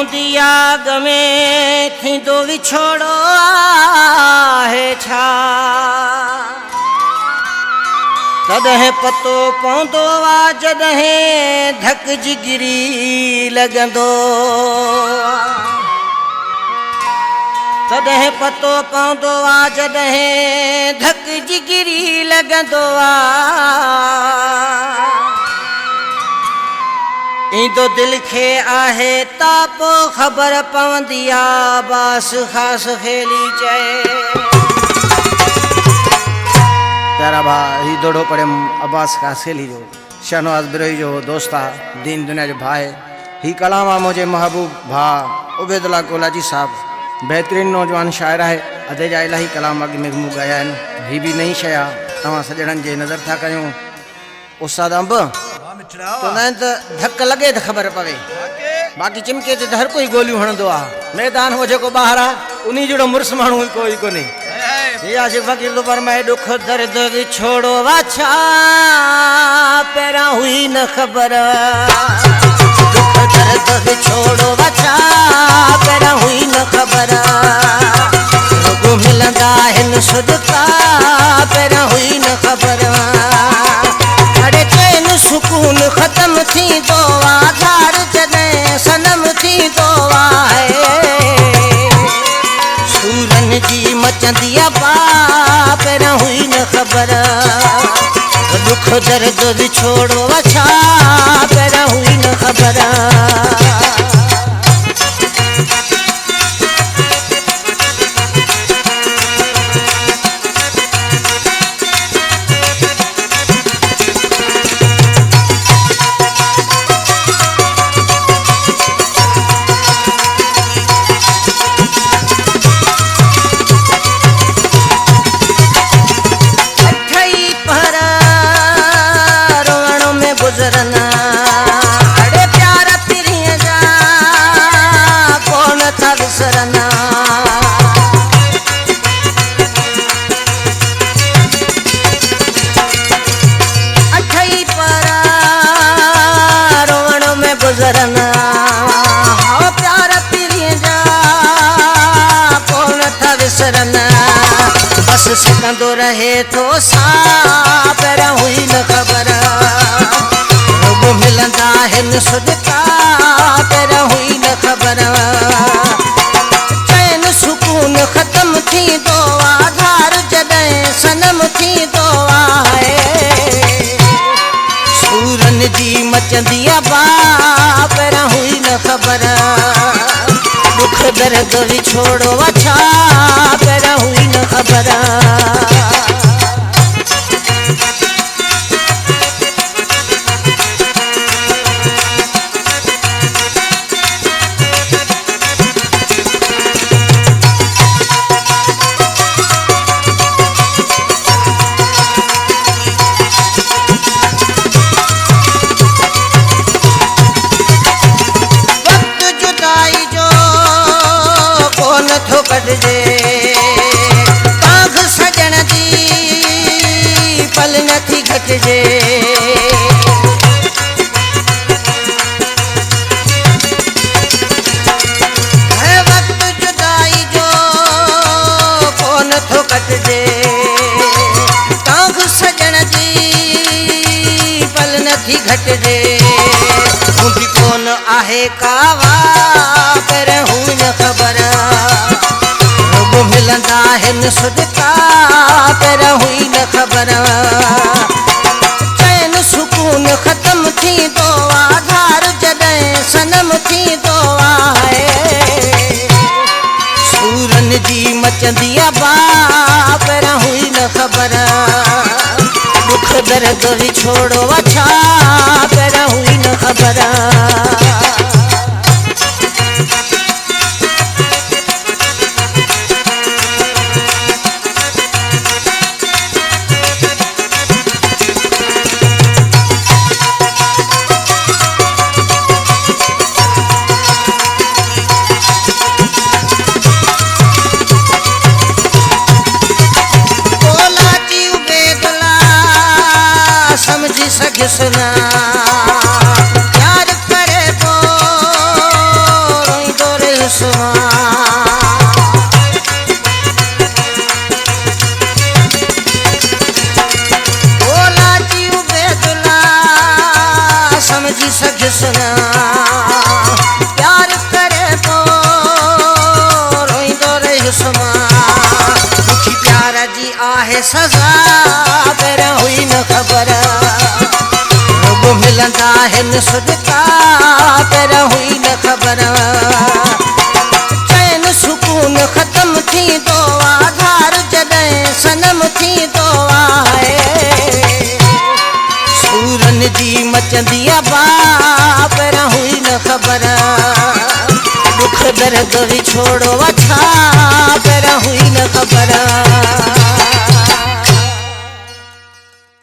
पौंदी आग में थींदो विछोड़ो आहे छा तॾहिं पतो पवंदो आहे जॾहिं धक जिगरी लॻंदो तॾहिं पतो पवंदो आहे जॾहिं धक जिगरी लॻंदो ईंदो दिलि खे आहे तापो ख़बर पवंदी आहे बास ख़ासि खेली चए प्यारा भाई दौड़ो पड़े अब्बास कासेली जो शहनवाज बिरोही जो दोस्ता दीन दुनिया जो भाई ही कलाम आहे मुझे महबूब भा उबैदुल्ला कोलाजी साहब बेहतरीन नौजवान शायर है अदे जा इलाही कलाम अॻु में मूं ॻाया आहिनि ही भी नई शइ आहे तव्हां सॼणनि जे नज़र था कयूं उस्ताद अंब चवंदा आहिनि त धक लॻे त ख़बर पवे बाक़ी चिमके ते हर कोई गोलियूं हणंदो आहे मैदान हो जेको ॿाहिरि आहे उन जहिड़ो मुड़ुस माण्हू कोई कोन्हे आशिक़ फ़क़ीर तो फरमाए दुख दर्द विछोड़ो वाछा पहिरां हुई न ख़बर दुख दर्द विछोड़ो वाछा पहिरां हुई न ख़बर रुॻो मिलंदा आहिनि सदका पहिरां हुई न ख़बर अड़े चैन सुकून ख़तम थींदो आहे धार जॾहिं सनम थींदो आहे सूरन जी मचंदी आहे पहिरां हुई न ख़बर दुख दर्द विछोड़ो वाछा पहिरां हुई न ख़बर अड़े प्यार पिरीअ जा कोन था विसरना अठई पर रोअण में गुज़रना हो प्यार पिरीअ जा कोन था विसरना बस सिकंदो रहे थो सा पहिरां हुई न ख़बर मिलंदा आहिनि सदका पहिरां हुई न ख़बर चैन सुकून ख़तम थींदो आहे धार जॾहिं सनम थींदो आहे सूरन जी मचंदी आहे पहिरां हुई न ख़बर दुख दर्द विछोड़ो वाछा पहिरां हुई न ख़बर पाघ सजण जी पल नथी घटिजे वक्त जुदाई जो कोन थो कटिजे पाघ सजण जी पल नथी घटिजे हूंदी कोन आहे कावा पहिरियों हुई न ख़बर मिलंदा आहिनि सदका पहिरां हुई न ख़बर चैन सुकून ख़तम थींदो आहे धार जॾहिं सनम थींदो आहे सूरन जी मचंदी आहे पहिरां हुई न ख़बर दुख दर्द विछोड़ो वाछा पहिरां हुई न ख़बर घिसना प्यार करे तो रोईंदो आहे सज़ा पहिरियां हुई न ख़बर रुॻो मिलंदा आहिनि सदिका पहिरियां हुई न ख़बर चैन सुकून ख़तम थींदो आहे धार जॾहिं सनम थींदो आहे सूरनि जी मचंदी आहे पहिरियां हुई न ख़बर दुख दर्द विछोड़ो छा पहिरियां हुई न ख़बर